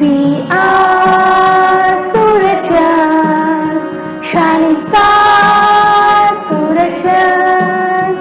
We are Surajans, shining stars, Surajans,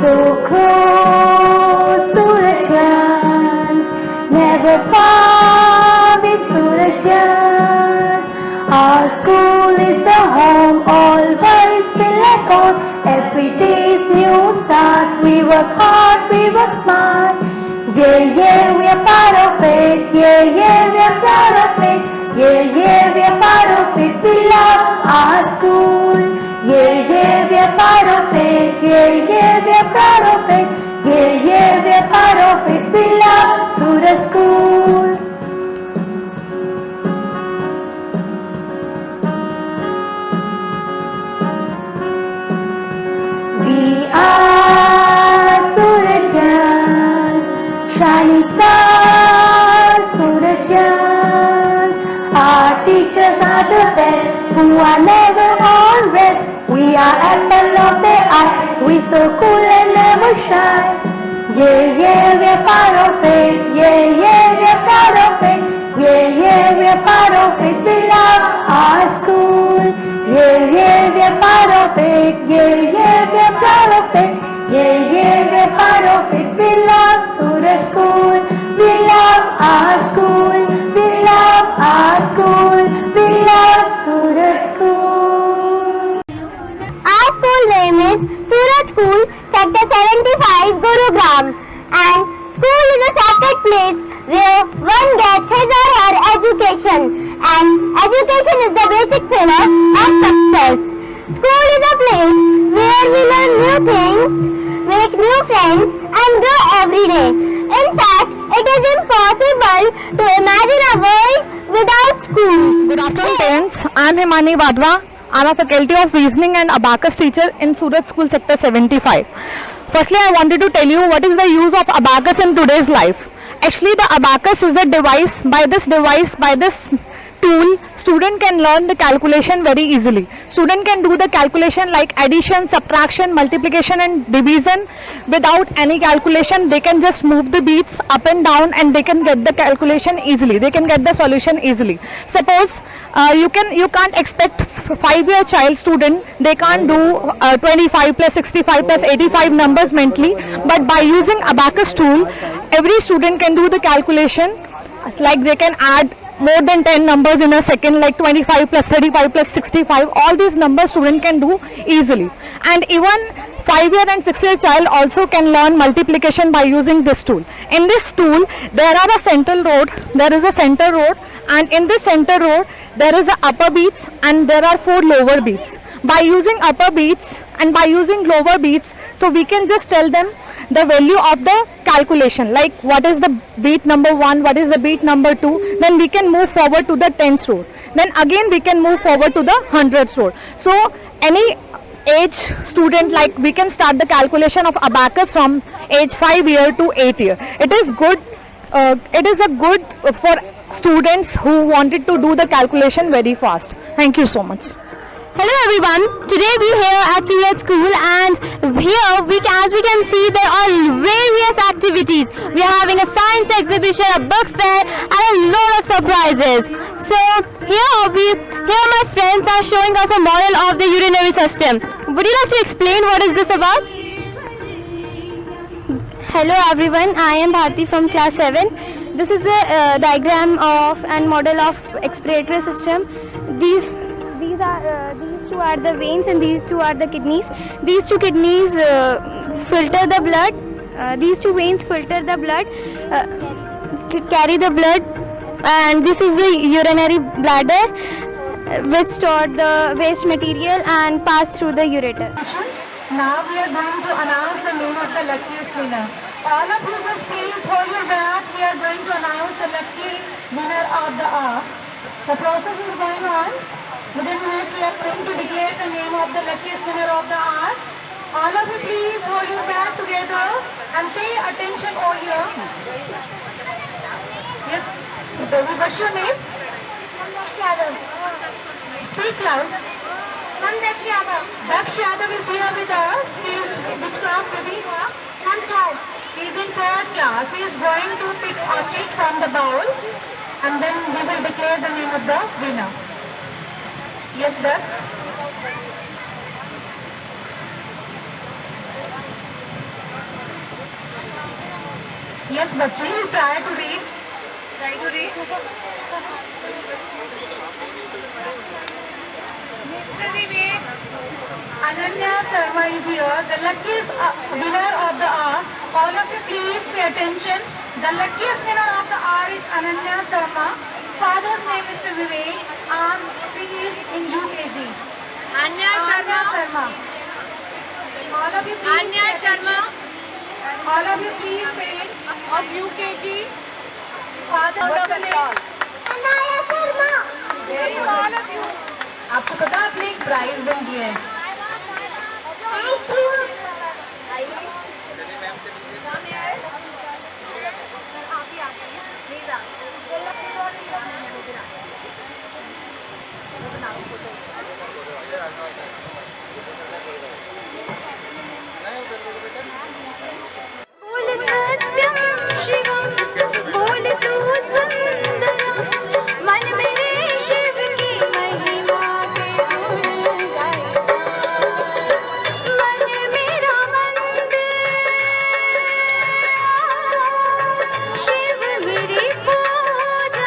so close, Surajans, never far with Surajans. Our school is a home, all worries will let go. Every day's new start, we work hard, we work smart. Yeah, yeah, we are part of it. Yeah, yeah, we are proud of it. Yeah, yeah, we are part of it. We love our school. Yeah, yeah, we are part of it. Yeah, yeah, we are proud of it. Yeah, yeah, we are part of it. We love Surat School. We are Surajans, shining stars, Surajans. Our teachers are the best, who are never on rest. We are apple of their eye, we so cool and never shy. Yeah, yeah, we are part of it. Yeah, yeah, we are proud of it. Yeah, yeah, we are part of it. We love our school. Yeah, yeah, we are part of it. Yeah, yeah, we are proud of it. Yeah, yeah, we are part of it. We love Surat School. We love our school. We love our school. We love Surat School. Our school name is Surat School, Sector 75, Gurugram. And school is a sacred place where one gets his or her education. And education is the basic pillar of success. School is a place where we learn new things, make new friends and grow every day. In fact, it is impossible to imagine a world without schools. Good afternoon, parents. I am Himani Vadwa. I am a faculty of reasoning and abacus teacher in Surat School Sector 75. Firstly, I wanted to tell you what is the use of abacus in today's life. Actually, the abacus is a device. By this tool, student can learn the calculation very easily. Student can do the calculation like addition, subtraction, multiplication and division without any calculation. They can just move the beats up and down and they can get the calculation easily. They can get the solution easily. Suppose you can't expect 5-year child student, they can't do 25 plus 65 plus 85 numbers mentally, but by using abacus tool, every student can do the calculation, like they can add more than 10 numbers in a second, like 25 plus 35 plus 65. All these numbers student can do easily. And even 5-year and 6-year child also can learn multiplication by using this tool. In this tool, there is a center road, and in this center road, there is a upper beats and there are 4 lower beats. By using upper beats and by using lower beats, so we can just tell them the value of the calculation, like what is the beat number 1, what is the beat number 2, then we can move forward to the 10th road. Then again we can move forward to the 100th road. So any age student, like we can start the calculation of abacus from age 5-year to 8-year. It is good for students who wanted to do the calculation very fast. Thank you so much. Hello everyone, today we are here at Surat School and here as we can see there are various activities. We are having a science exhibition, a book fair and a lot of surprises. So here my friends are showing us a model of the urinary system. Would you like to explain what is this about? Hello everyone, I am Bharti from class 7. This is a diagram of and model of expiratory system. These two are the veins and these two are the kidneys. These two kidneys filter the blood. These two veins filter the blood, carry the blood, and this is the urinary bladder which store the waste material and pass through the ureter. Now we are going to announce the name of the luckiest winner. All of you just please hold your breath. We are going to announce the lucky winner of the hour. The process is going on. Within a minute we are going to declare the name of the luckiest winner of the hour. All of you please hold your breath together and pay attention over here. Yes, baby, what's your name? Daksh Yadav. Speak loud. Daksh Yadav. Daksh Yadav is here with us. He is which class, baby? I'm third. He is in 3rd class. He is going to pick a chick from the bowl. and then we will declare the name of the winner. Yes, that's. Yes, बच्चे, you try to read. Try to read. Mr. Vivek, Ananya Sharma is here, the luckiest winner of the hour. All of you please pay attention. The luckiest winner of the hour is Ananya Sharma. Father's name is Mr. Vivek and she is in UKG. Anya Sharma. All of you please Anya pay attention. All of you please parents of UKG. Father what's the name? Ananya Sharma. There is all of you. आपको पता है आपने एक prize win किया है? Thank you. बोल सत्यम शिवम बोल तू सुंदरम मन मेरे शिव की महिमा के गुण गाए जा मन मेरा मंदिर शिव मेरी पूजा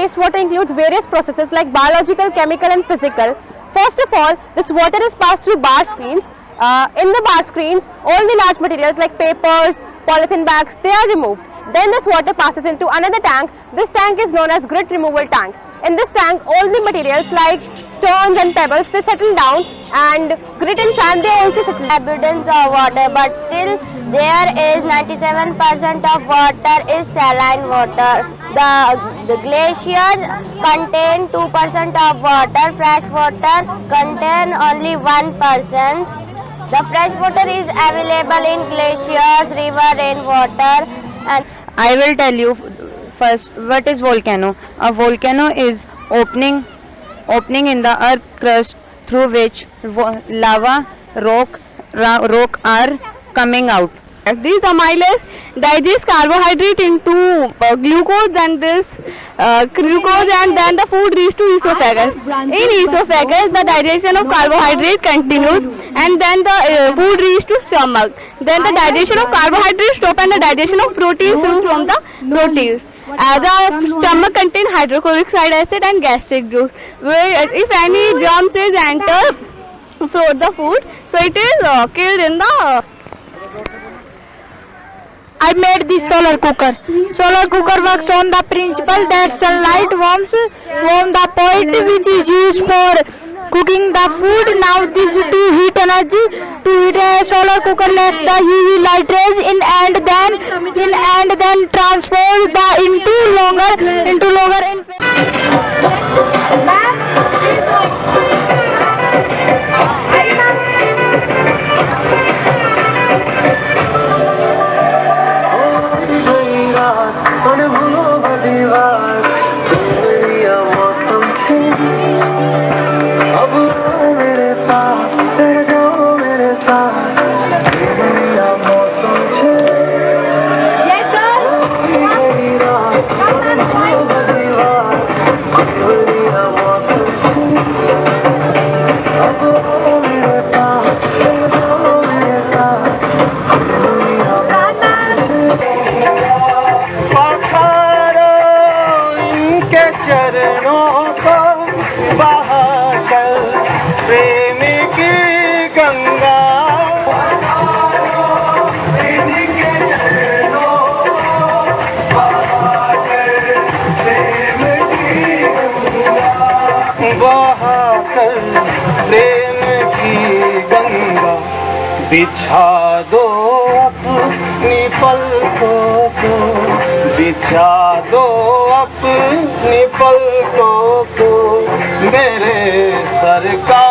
Wastewater includes various processes like biological, chemical and physical. First of all, this water is passed through bar screens. In the bar screens, all the large materials like papers, polythene bags, they are removed. Then this water passes into another tank. This tank is known as grit removal tank. In this tank, all the materials like stones and pebbles, they settle down, and grit and sand, they also settle. Abundance of water, but still there is 97% of water is saline water. The glaciers contain 2% of water, fresh water contain only 1%. The fresh water is available in glaciers, river, rainwater, and I will tell you first what is volcano. A volcano is opening in the earth crust through which lava, rock are coming out. These amylase digest carbohydrate into glucose, then this glucose, and then the food reaches to esophagus. In esophagus, the digestion of carbohydrate continues, and then the food reaches to stomach. Then the digestion of carbohydrate stop, and the digestion of proteins from the proteins. The stomach contains hydrochloric acid and gastric juice. Where if any germs is enter through the food, so it is killed in the. I made this solar cooker. Solar cooker works on the principle that sunlight warm the point which is used for cooking the food. Now this to heat energy. To heat a solar cooker lets the UV light rays in and then transport the into longer बिछा दो अपनी पलकों को, बिछा दो अपनी पलकों को मेरे सरकार।